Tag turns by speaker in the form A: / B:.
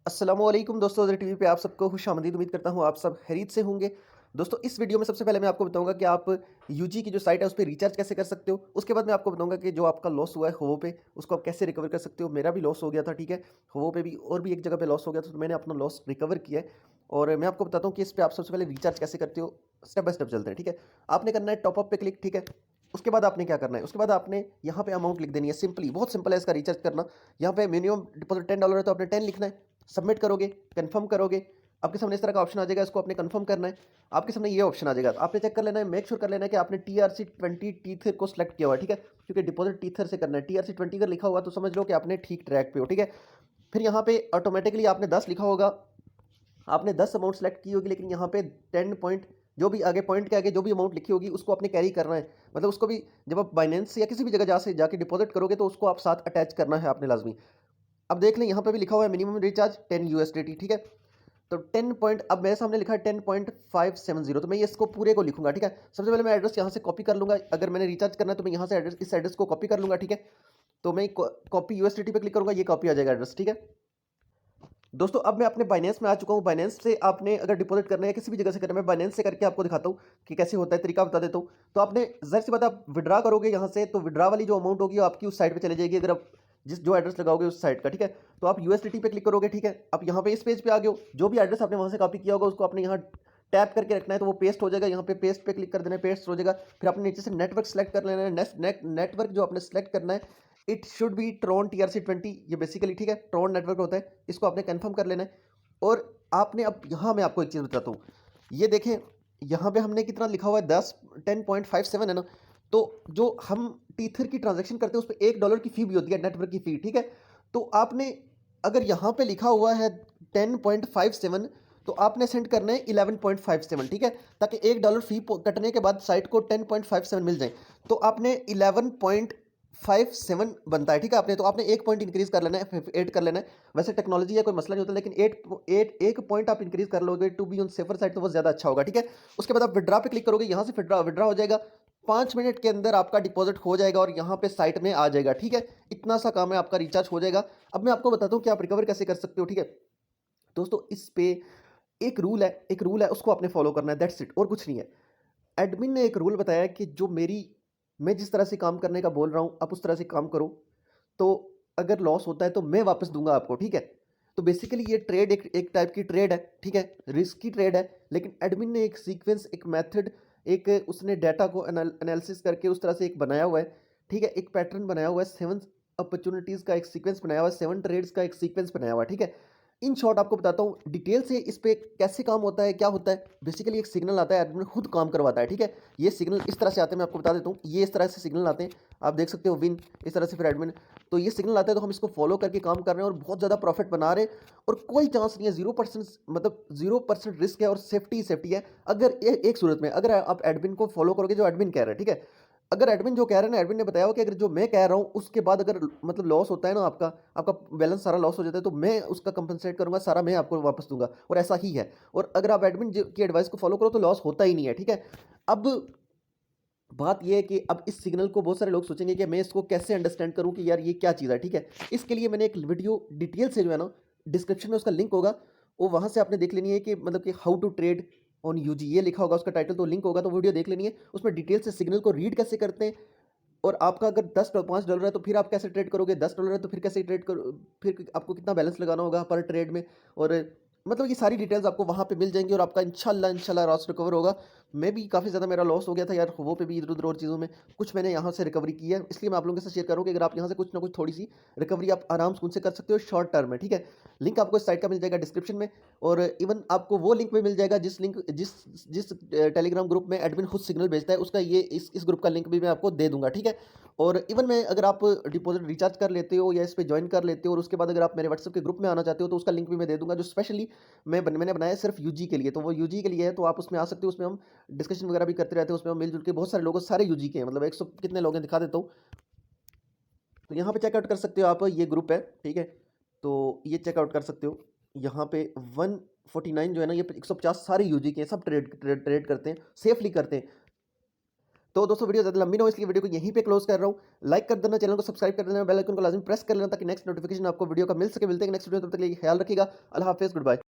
A: अस्सलामुअलैकुम दोस्तों, उधर टीवी पे आप सबको खुशामदीद। उम्मीद करता हूँ आप सब खैरियत से होंगे। दोस्तों, इस वीडियो में सबसे पहले मैं आपको बताऊंगा कि आप यूजी की जो साइट है उस पे रिचार्ज कैसे कर सकते हो। उसके बाद मैं आपको बताऊंगा कि जो आपका लॉस हुआ है होवो पे, उसको आप कैसे रिकवर कर सकते हो। मेरा भी लॉस हो गया था, ठीक है। होवो पे भी और भी एक जगह पे लॉस हो गया था, तो मैंने अपना लॉस रिकवर किया है। और मैं आपको बताता हूँ कि इस पे आप सबसे पहले रिचार्ज कैसे करते हो। स्टेप बाय स्टेप चलते हैं, ठीक है। आपने करना है टॉपअप पे क्लिक, ठीक है। उसके बाद आपने क्या करना है, उसके बाद आपने यहाँ पे अमाउंट लिख देनी है। सिंपली बहुत सिंपल है इसका रिचार्ज करना। यहाँ पे मिनिमम डिपॉजिट $10 है, तो आपने 10 लिखना है। सबमिट करोगे, कंफर्म करोगे, आपके सामने इस तरह का ऑप्शन आ जाएगा। इसको आपने कंफर्म करना है। आपके सामने ये ऑप्शन आ जाएगा, तो आपने चेक कर लेना है, मेक श्योर कर लेना है कि आपने TRC20 टीथर को सिलेक्ट किया हुआ है, ठीक है। क्योंकि डिपॉजिट टीथर से करना है। TRC20 अगर लिखा हुआ तो समझ लो कि आपने ठीक ट्रैक पे हो, ठीक है। फिर यहाँ पे ऑटोमेटिकली आपने 10 लिखा होगा, आपने 10 अमाउंट सेलेक्ट की होगी, लेकिन यहाँ पे 10 पॉइंट जो भी आगे पॉइंट के आगे जो भी अमाउंट लिखी होगी उसको आपने कैरी करना है। मतलब उसको भी जब आप बाइनेंस या किसी भी जगह जा से जाके डिपॉजिट करोगे तो उसको आप साथ अटैच करना है आपने लाजमी। अब देख लें, यहाँ पे भी लिखा हुआ है मिनिमम रिचार्ज 10 USDT, ठीक है। तो 10 पॉइंट अब मेरे सामने लिखा है 10.570, तो मैं ये इसको पूरे को लिखूंगा, ठीक है। सबसे पहले मैं एड्रेस यहाँ से कॉपी कर लूंगा। अगर मैंने रिचार्ज करना है तो मैं यहाँ से एड्रेस, इस एड्रेस को कॉपी कर लूंगा, ठीक है। तो मैं कॉपी यूएसडीटी पे क्लिक करूंगा, ये कॉपी आ जाएगा एड्रेस, ठीक है। दोस्तों, अब मैं अपने बाइनेंस में आ चुका हूँ। बाइनेंस से आपने अगर डिपॉजिट करना है या किसी भी जगह से करना है, मैं बाइनेंस से करके आपको दिखाता हूँ कि कैसे होता है, तरीका बता देता हूँ। तो आपने ज़ाहिर सी बात है, आप विड्रा करोगे यहाँ से, तो विड्रा वाली जो अमाउंट होगी वो आपकी उस साइड पे चली जाएगी। अगर आप जिस जो एड्रेस लगाओगे उस साइड का, ठीक है। तो आप यूएसडीटी पे क्लिक करोगे, ठीक है। आप यहाँ पे इस पेज पे आ गए हो, जो भी एड्रेस आपने वहाँ से कॉपी किया होगा उसको आपने यहाँ टैप करके रखना है, तो वो पेस्ट हो जाएगा। यहाँ पे पेस्ट पे क्लिक कर देना है, पेस्ट हो जाएगा। फिर आपने नीचे से नेटवर्क सेलेक्ट कर लेना है। नेटवर्क जो आपने सेलेक्ट करना है, it should be Tron TRC20, ये बेसिकली, ठीक है, ट्रॉन नेटवर्क होता है। इसको आपने कंफर्म कर लेना है। और आपने अब यहाँ मैं आपको एक चीज़ बताता हूँ, ये देखें, यहाँ पे हमने कितना लिखा हुआ है, 10.57 है ना। तो जो हम टीथर की ट्रांजैक्शन करते हैं उस पर $1 की फ़ी भी होती है, नेटवर्क की फ़ी, ठीक है। तो आपने अगर यहाँ पे लिखा हुआ है 10.57, तो आपने सेंड करना है 11.57, ठीक है। ताकि $1 फ़ी कटने के बाद साइट को 10.57 मिल जाए। तो आपने 11.57 बनता है, ठीक है। आपने तो आपने एक पॉइंट इंक्रीज कर लेना है, ऐड कर लेना है। वैसे टेक्नोलॉजी है, कोई मसला नहीं होता, लेकिन एक पॉइंट आप इंक्रीज कर लोगे to be on safer side, तो वो ज़्यादा अच्छा होगा, ठीक है। उसके बाद आप विड्रा पे क्लिक करोगे, यहाँ से विड्रा विड्रा हो जाएगा। 5 मिनट के अंदर आपका डिपॉजिट हो जाएगा और यहाँ पे साइट में आ जाएगा, ठीक है। इतना सा काम है, आपका रिचार्ज हो जाएगा। अब मैं आपको बताता हूँ कि आप रिकवर कैसे कर सकते हो, ठीक है। दोस्तों, इस पे एक रूल है, उसको आपने फॉलो करना है, दैट्स इट, और कुछ नहीं है। एडमिन ने एक रूल बताया कि मैं जिस तरह से काम करने का बोल रहा हूँ आप उस तरह से काम करो। तो अगर लॉस होता है तो मैं वापस दूंगा आपको, ठीक है। तो बेसिकली ये ट्रेड एक टाइप की ट्रेड है, ठीक है। रिस्की ट्रेड है, लेकिन एडमिन ने एक सीक्वेंस, एक मेथड, एक उसने डाटा को एनालिसिस करके उस तरह से एक बनाया हुआ है, ठीक है। एक पैटर्न बनाया हुआ है, 7 अपॉर्चुनिटीज़ का एक सीक्वेंस बनाया हुआ है, 7 ट्रेड्स का एक सीक्वेंस बनाया हुआ है, ठीक है। इन शॉर्ट आपको बताता हूँ डिटेल से इस पे कैसे काम होता है, क्या होता है। बेसिकली एक सिग्नल आता है, एडमिन खुद काम करवाता है, ठीक है। ये सिग्नल इस तरह से आते हैं, मैं आपको बता देता हूँ। ये इस तरह से सिग्नल आते हैं, आप देख सकते हो, विन, इस तरह से फिर एडमिन। तो ये सिग्नल आता है, तो हम इसको फॉलो करके काम कर रहे हैं और बहुत ज़्यादा प्रॉफिट बना रहे हैं। और कोई चांस नहीं है, 0%, मतलब 0% रिस्क है और सेफ्टी सेफ्टी है। अगर एक सूरत में अगर आप एडमिन को फॉलो करोगे, जो एडमिन कह रहे हैं, ठीक है। अगर एडमिन जो कह रहे हैं ना, एडमिन ने बताया हो कि अगर जो मैं कह रहा हूँ उसके बाद अगर मतलब लॉस होता है ना, आपका आपका बैलेंस सारा लॉस हो जाता है, तो मैं उसका कंपनसेट करूंगा, सारा मैं आपको वापस दूंगा, और ऐसा ही है। और अगर आप एडमिन की एडवाइस को फॉलो करो तो लॉस होता ही नहीं है, ठीक है। अब बात यह है कि अब इस सिग्नल को बहुत सारे लोग सोचेंगे कि मैं इसको कैसे अंडरस्टैंड करूं कि यार ये क्या चीज़ है, ठीक है। इसके लिए मैंने एक वीडियो डिटेल से जो है ना, डिस्क्रिप्शन में उसका लिंक होगा, वो वहां से आपने देख लेनी है कि मतलब कि how to trade on UG, ये लिखा होगा उसका टाइटल, तो लिंक होगा, तो वीडियो देख लेनी है। उसमें डिटेल से सिग्नल को रीड कैसे करते हैं, और आपका अगर $5 है तो फिर आप कैसे ट्रेड करोगे, $10 है तो फिर कैसे ट्रेड करो, फिर आपको कितना बैलेंस लगाना होगा पर ट्रेड में। और मतलब ये सारी डिटेल्स आपको वहाँ पे मिल जाएंगी और आपका इंशाल्लाह लॉस रिकवर होगा। मैं भी काफ़ी ज़्यादा मेरा लॉस हो गया था यार, वो पे भी इधर उधर और चीज़ों में। कुछ मैंने यहाँ से रिकवरी की है, इसलिए मैं आप लोगों के साथ शेयर करूँ कि अगर आप यहाँ से कुछ ना कुछ थोड़ी सी रिकवरी आप आराम से उनसे कर सकते हो शॉर्ट टर्म में, ठीक है। लिंक आपको इस साइट का मिल जाएगा डिस्क्रिप्शन में। और इवन आपको वो लिंक भी मिल जाएगा जिस जिस टेलीग्राम ग्रुप में एडमिन खुद सिग्नल भेजता है, उसका ये इस ग्रुप का लिंक भी मैं आपको दे दूंगा, ठीक है। और इवन में अगर आप डिपॉजिट रिचार्ज कर लेते हो या इस पे ज्वाइन कर लेते हो और उसके बाद अगर आप मेरे व्हाट्सएप के ग्रुप में आना चाहते हो, तो उसका लिंक भी मैं दे दूंगा, जो स्पेशली मैंने बनाया है सिर्फ यूजी के लिए। तो वो यूजी के लिए है, तो आप उसमें आ सकते हो। उसमें हम डिस्कशन वगैरह भी करते रहते हैं, उसमें हम मिलजुल के बहुत सारे लोग, सारे यूजी के हैं, मतलब 100 कितने लोग हैं दिखा देता हूँ। तो यहाँ पे चेकआउट कर सकते हो आप, ये ग्रुप है, ठीक है। तो ये चेकआउट कर सकते हो। यहाँ पे 149 जो है ना, ये 150 सारे यूजी के हैं, सब ट्रेड ट्रेड ट्रेड करते हैं, सेफली करते हैं। तो दोस्तों वीडियो ज़्यादा लंबी ना हो इसलिए वीडियो को यहीं पे क्लोज कर रहा हूँ। लाइक कर देना, चैनल को सब्सक्राइब कर देना, बेल आइकन को लाज़मी प्रेस कर लेना ताकि नेक्स्ट नोटिफिकेशन आपको वीडियो का मिल सके। मिलते हैं नेक्स्ट वीडियो में, तब तक के लिए ख्याल रखिएगा। अल्लाह हाफ़िज़, गुड बाय।